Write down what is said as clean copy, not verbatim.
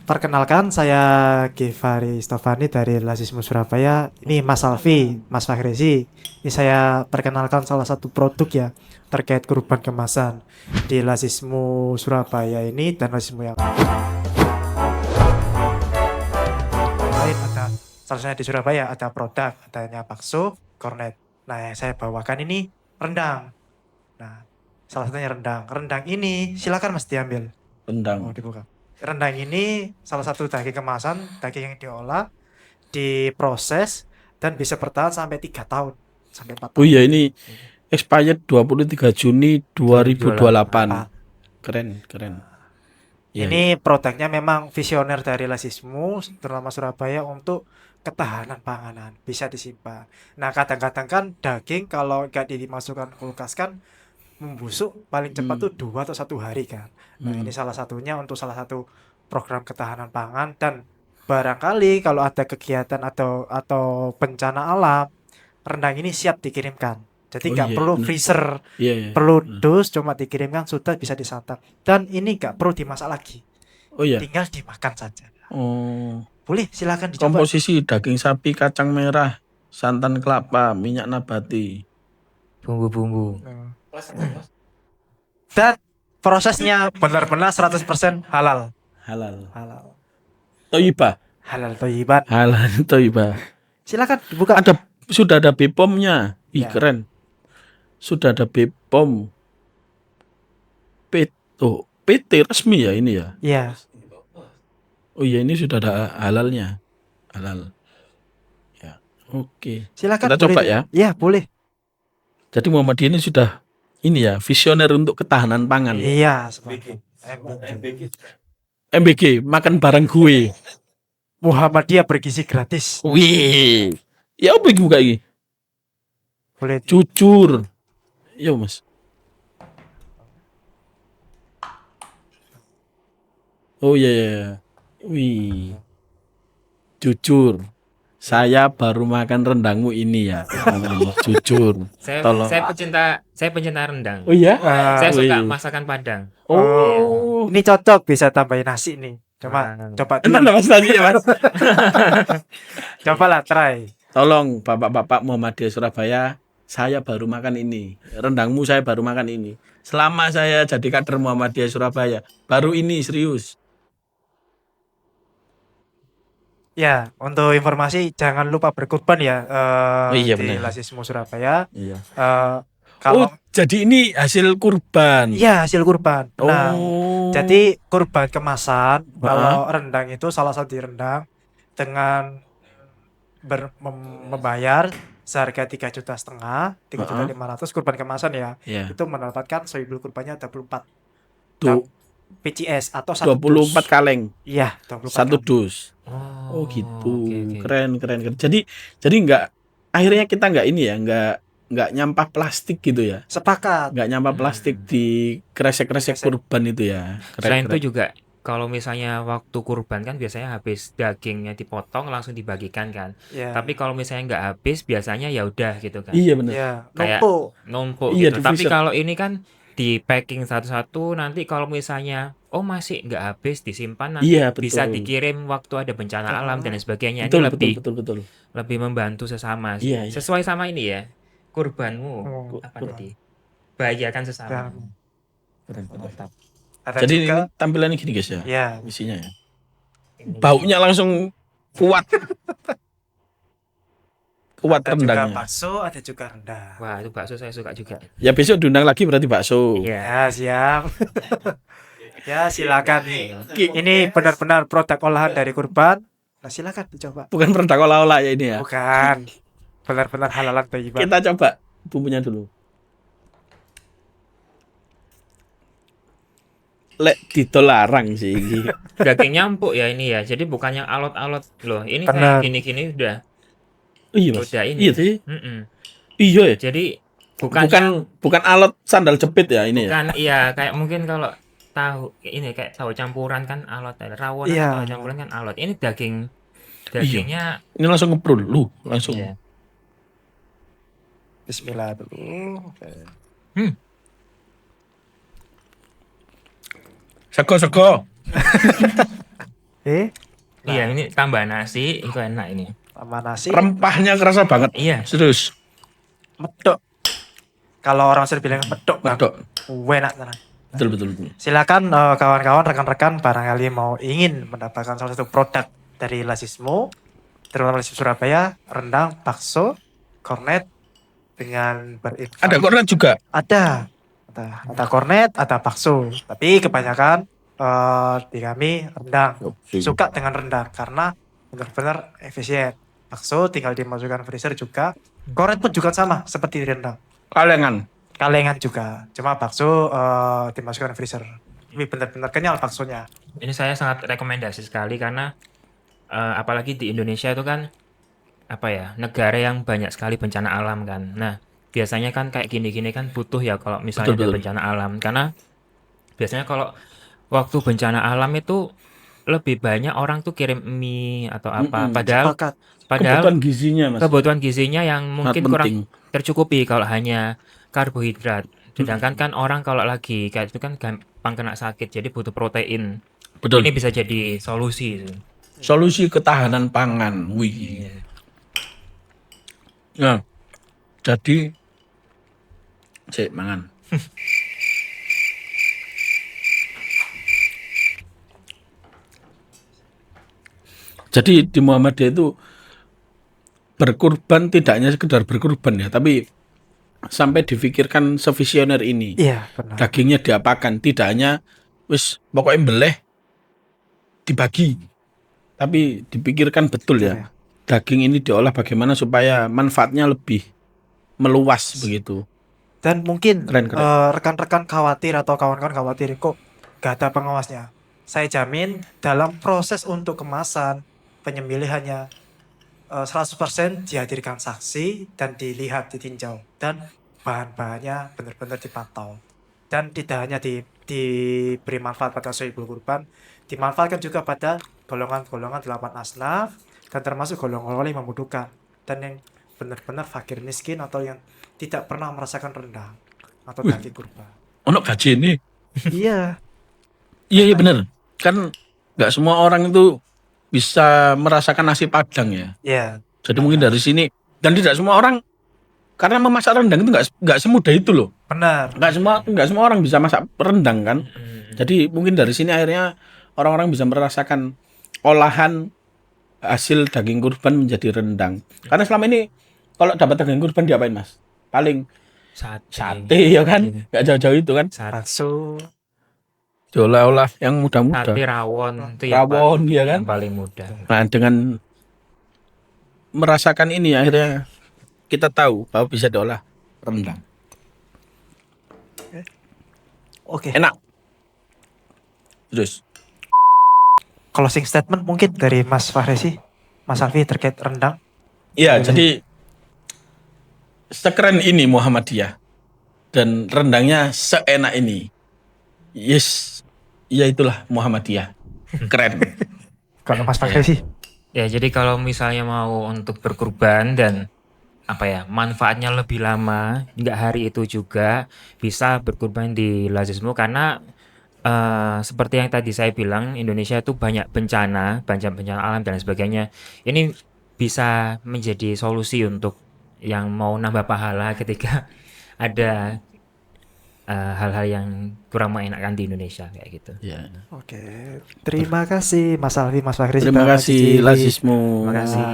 Perkenalkan, saya Givari Stofani dari Lasismu Surabaya. Ini Mas Alfi, Mas Fahrezi. Ini saya perkenalkan salah satu produk ya terkait kurban kemasan di Lasismu Surabaya ini dan Lasismu yang lain ada. Salah satunya di Surabaya ada produk, adanya bakso, kornet. Nah, yang saya bawakan ini rendang. Nah, salah satunya rendang. Rendang ini silakan Mas diambil. Oh, Rendang. dibuka. Rendang ini salah satu daging kemasan, daging yang diolah, diproses, dan bisa bertahan sampai 3 tahun, sampai 4 Oh tahun. iya, ini expired 23 Juni 2028. Ah, Keren, keren. Iya, iya. ini produknya memang visioner dari Lasismu, terutama Surabaya untuk ketahanan panganan, bisa disimpan. Nah, kadang-kadang kan daging kalau nggak dimasukkan kulkas kan membusuk paling cepat tuh 2 atau 1 hari kan. Nah, ini salah satunya untuk salah satu program ketahanan pangan dan barangkali kalau ada kegiatan atau bencana alam, rendang ini siap dikirimkan. Jadi Oh nggak iya, perlu benar. freezer, Iya, iya. perlu Benar. dus, cuma dikirimkan sudah bisa disantap. Dan ini nggak perlu dimasak lagi, Oh iya. tinggal dimakan saja. Oh, Boleh, silakan dicoba. komposisi daging sapi, kacang merah, santan kelapa, minyak nabati. Bumbu-bumbu. Dan prosesnya benar-benar 100% halal. Halal. Halal. Toiba. Halal thayyiban. Halal toiba. Silakan dibuka. Sudah ada BPOM-nya. Ih, Ya. keren. Sudah ada BPOM. PT resmi ya ini ya. Ya. Oh iya, ini sudah ada halalnya. Halal. Ya. Oke. Silakan. Kita coba boleh. ya. Ya, boleh. Jadi Muhammadiyah ini sudah ini ya, visioner untuk ketahanan pangan. Iya, sebagai MBG, makan bareng gue. Muhammadiyah bergizi gratis. Wih. Ya apa iki buka iki? Boleh. Jujur. Yo, Mas. Oh iya, iya, iya. Wih. Jujur. Saya baru makan rendangmu ini ya. Jujur. Tolong. Saya pecinta rendang. Oh iya? Saya suka wih. masakan Padang. Oh. Ini cocok bisa tambahin nasi nih. Coba dulu. Enak Mas tadi ya, Mas. Cobalah try. Tolong Bapak-bapak Muhammadiyah Surabaya, saya baru makan ini. Rendangmu saya baru makan ini. Selama saya jadi kader Muhammadiyah Surabaya, baru ini serius. Ya, untuk informasi jangan lupa berkurban ya Oh iya, di benar. Lasismu Surabaya. Iya. Kalau jadi ini hasil kurban. iya hasil kurban. Nah, Oh. jadi kurban kemasan kalau rendang itu salah satu rendang dengan membayar seharga 3,5 juta, 3,5 juta kurban kemasan ya. Iya. Itu mendapatkan sohibul kurbannya 24 Tuh, PCS atau 1 24 dus. kaleng. Iya, 24 Satu kaleng. dus. Oh gitu. Keren. Jadi enggak, akhirnya kita enggak ini ya, enggak nyampah plastik gitu ya. Sepakat. Enggak nyampah plastik di kresek-kresek kurban itu ya. Selain itu juga kalau misalnya waktu kurban kan biasanya habis dagingnya dipotong langsung dibagikan kan. Ya. Tapi kalau misalnya nggak habis biasanya ya udah gitu kan. Iya benar. Ya, Kayak numpuk Iya, gitu. Tapi kalau ini kan di packing satu-satu, nanti kalau misalnya masih nggak habis disimpan, nanti Iya, betul. bisa dikirim waktu ada bencana alam dan sebagainya. Betul, Ini betul. lebih membantu sesama. Iya, iya. Sesuai sama ini ya. Kurbanmu apa tadi? Bahagiakan sesama. Keren. Mantap. Ada Jadi juga ini tampilannya gini guys ya. ya. Isinya ya. Baunya langsung kuat. Kuat Ada juga rendangnya. bakso, ada juga rendang. Wah, itu bakso saya suka juga. Ya besok diundang lagi berarti bakso. Iya. Ya, siap. Ya, silakan. Ini benar-benar produk olahan dari kurban. Nah, silakan dicoba. Bukan produk olah-olah ya ini ya. Bukan. Benar-benar halalan thayyiban. Kita coba bumbunya dulu. Lek ditolarang sih ini. Dagingnya empuk ya ini ya. Jadi bukan yang alot-alot loh. Ini Benar. kayak gini-gini udah Iya Mas. udah ini. Iya sih. Mm-mm. Iya ya. Jadi bukan alot sandal jepit ya ini ya. bukan iya kayak mungkin kalau tahu ini kayak tahu campuran kan alot, rawon Iya. tahu campuran kan alot. Ini dagingnya Ini langsung ngeprul lu, langsung. iya. Bismillah dulu. Sego. Iya, ini tambah nasi itu enak ini. Tambah nasi. Rempahnya kerasa banget. Iya. Serius. Medok. Kalau orang sering bilang medok bang. Medok. Enak tenan. Betul betul. Silakan kawan-kawan, rekan-rekan barangkali mau ingin mendapatkan salah satu produk dari Lasismo, terutama Lasismo Surabaya, rendang, bakso, kornet dengan Ada kornet juga. Ada kornet, ada bakso. Tapi kebanyakan di kami rendang. Suka dengan rendang karena benar-benar efisien. Bakso tinggal dimasukkan freezer juga. Kornet pun juga sama seperti rendang. Kalengan juga. Cuma bakso dimasukkan freezer. Ini benar-benar kenyal baksonya. Ini saya sangat rekomendasi sekali karena apalagi di Indonesia itu kan apa ya, negara yang banyak sekali bencana alam kan. Nah, biasanya kan kayak gini-gini kan butuh ya kalau misalnya Betul, ada betul. bencana alam, karena biasanya kalau waktu bencana alam itu lebih banyak orang tuh kirim mie atau apa. Padahal Kebutuhan gizinya mas. kebutuhan gizinya yang Sangat mungkin penting. kurang tercukupi kalau hanya karbohidrat. Sedangkan kan orang kalau lagi kayak itu kan gampang kena sakit, jadi butuh protein. Betul. Ini bisa jadi solusi. Solusi ketahanan pangan. Wih. Nah, jadi cek mangan. Jadi di Muhammadiyah itu berkurban tidak hanya sekedar berkurban ya, tapi sampai difikirkan sevisioner ini. Iya, benar. Dagingnya diapakan, tidak hanya wis pokoknya beleh dibagi, tapi dipikirkan betul Iya. ya. Daging ini diolah bagaimana supaya manfaatnya lebih meluas begitu. Dan mungkin Keren. rekan-rekan khawatir atau kawan-kawan khawatir kok gak ada pengawasnya. Saya jamin dalam proses untuk kemasan, penyembelihannya 100% dihadirkan saksi dan dilihat, ditinjau. Dan bahan-bahannya benar-benar dipantau. Dan tidak hanya diberi manfaat pada sohibul kurban, dimanfaatkan juga pada golongan-golongan 8 asnaf, dan termasuk golongan-golongan yang membutuhkan. Dan yang benar-benar fakir miskin atau yang tidak pernah merasakan rendang atau Wih. daging kurban. Ono gaji ini. Iya, Iya bener. Kan nggak semua orang itu bisa merasakan nasi padang ya. iya, Jadi mungkin dari sini, dan tidak semua orang, karena memasak rendang itu nggak semudah itu loh. benar. Nggak semua orang bisa masak rendang kan. Jadi mungkin dari sini akhirnya orang-orang bisa merasakan olahan hasil daging kurban menjadi rendang. Karena selama ini kalau dapat daging kurban diapain mas? Paling sate ya kan, nggak jauh-jauh itu kan. Bakso, Diolah-olah yang mudah-mudah. Sate rawon itu ya, Pak, Rawon ya kan. yang paling mudah. Nah dengan merasakan ini akhirnya kita tahu bahwa bisa diolah rendang. oke. Enak. Terus Closing statement mungkin dari Mas Fahresi, Mas Alfi terkait rendang. ya jadi sekeren ini Muhammadiyah dan rendangnya seenak ini. Yes, ya itulah Muhammadiyah. Keren. Kalau Mas Fahresi, Ya, jadi kalau misalnya mau untuk berkurban dan apa ya, manfaatnya lebih lama, nggak hari itu juga bisa berkurban di Lazismo karena seperti yang tadi saya bilang, Indonesia itu banyak bencana alam dan sebagainya. Ini bisa menjadi solusi untuk yang mau nambah pahala ketika ada hal-hal yang kurang mengenakan di Indonesia kayak gitu. Ya. oke. Terima kasih Mas Alfi, Mas Fahresi. Terima kasih Lazismo. Terima kasih.